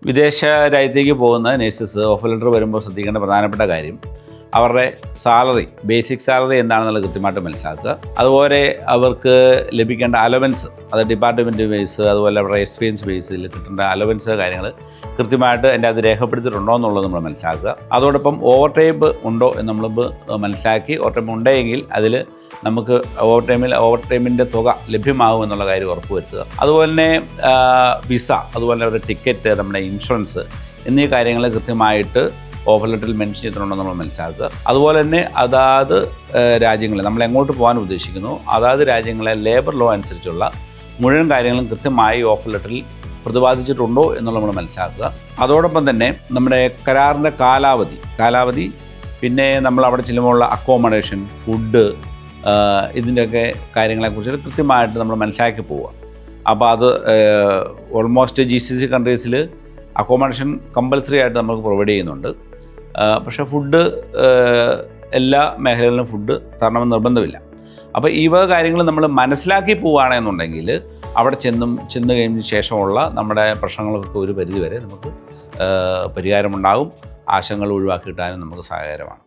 വിദേശ രാജ്യത്തേക്ക് പോകുന്ന നേഴ്സസ് ഓഫർ ലെറ്റർ വരുമ്പോൾ ശ്രദ്ധിക്കേണ്ട പ്രധാനപ്പെട്ട കാര്യം അവരുടെ സാലറി, ബേസിക് സാലറി എന്താണെന്നുള്ളത് കൃത്യമായിട്ട് മനസ്സിലാക്കുക. അതുപോലെ അവർക്ക് ലഭിക്കേണ്ട അലവൻസ്, അത് ഡിപ്പാർട്ട്മെൻറ്റ് ബേസ്, അതുപോലെ അവരുടെ എക്സ്പീരിയൻസ് ബേസിൽ കിട്ടേണ്ട അലവൻസ് കാര്യങ്ങൾ കൃത്യമായിട്ട് എൻ്റെ അത് രേഖപ്പെടുത്തിയിട്ടുണ്ടോ എന്നുള്ളത് നമ്മൾ മനസ്സിലാക്കുക. അതോടൊപ്പം ഓവർ ടൈം ഉണ്ടോ എന്ന് നമ്മൾ മനസ്സിലാക്കി, ഓവർ ടൈം ഉണ്ടെങ്കിൽ അതിൽ നമുക്ക് ഓവർ ടൈമിൻ്റെ തുക ലഭ്യമാകുമെന്നുള്ള കാര്യം ഉറപ്പുവരുത്തുക. അതുപോലെ തന്നെ വിസ, അതുപോലെ അവരുടെ ടിക്കറ്റ്, നമ്മുടെ ഇൻഷുറൻസ് എന്നീ കാര്യങ്ങൾ കൃത്യമായിട്ട് ഓഫർ ലെറ്ററിൽ മെൻഷൻ ചെയ്തിട്ടുണ്ടെന്ന് നമ്മൾ മനസ്സിലാക്കുക. അതുപോലെ തന്നെ അതാത് രാജ്യങ്ങളെ നമ്മൾ എങ്ങോട്ട് പോകാൻ ഉദ്ദേശിക്കുന്നു അതാത് രാജ്യങ്ങളെ ലേബർ ലോ അനുസരിച്ചുള്ള മുഴുവൻ കാര്യങ്ങളും കൃത്യമായി ഓഫർ ലെറ്ററിൽ പ്രതിപാദിച്ചിട്ടുണ്ടോ എന്നുള്ളത് നമ്മൾ മനസ്സിലാക്കുക. അതോടൊപ്പം തന്നെ നമ്മുടെ കരാറിൻ്റെ കാലാവധി, പിന്നെ നമ്മൾ അവിടെ ചെല്ലുമ്പോഴുള്ള അക്കോമഡേഷൻ, ഫുഡ്, ഇതിൻ്റെയൊക്കെ കാര്യങ്ങളെക്കുറിച്ച് കൃത്യമായിട്ട് നമ്മൾ മനസ്സിലാക്കി പോവുക. അപ്പോൾ അത് ഓൾമോസ്റ്റ് GCC കൺട്രീസിൽ അക്കോമഡേഷൻ കമ്പൽസറി ആയിട്ട് നമുക്ക് പ്രൊവൈഡ് ചെയ്യുന്നുണ്ട്. പക്ഷേ ഫുഡ് എല്ലാ മേഖലകളിലും ഫുഡ് തരണമെന്ന് നിർബന്ധമില്ല. അപ്പോൾ ഈ വക കാര്യങ്ങൾ നമ്മൾ മനസ്സിലാക്കി പോവുകയാണെന്നുണ്ടെങ്കിൽ അവിടെ ചെന്ന് കഴിഞ്ഞ ശേഷമുള്ള നമ്മുടെ പ്രശ്നങ്ങൾക്കൊക്കെ ഒരു പരിധിവരെ നമുക്ക് പരിഹാരമുണ്ടാകും. ആശങ്കകൾ ഒഴിവാക്കി കിട്ടാനും നമുക്ക് സഹായകരമാണ്.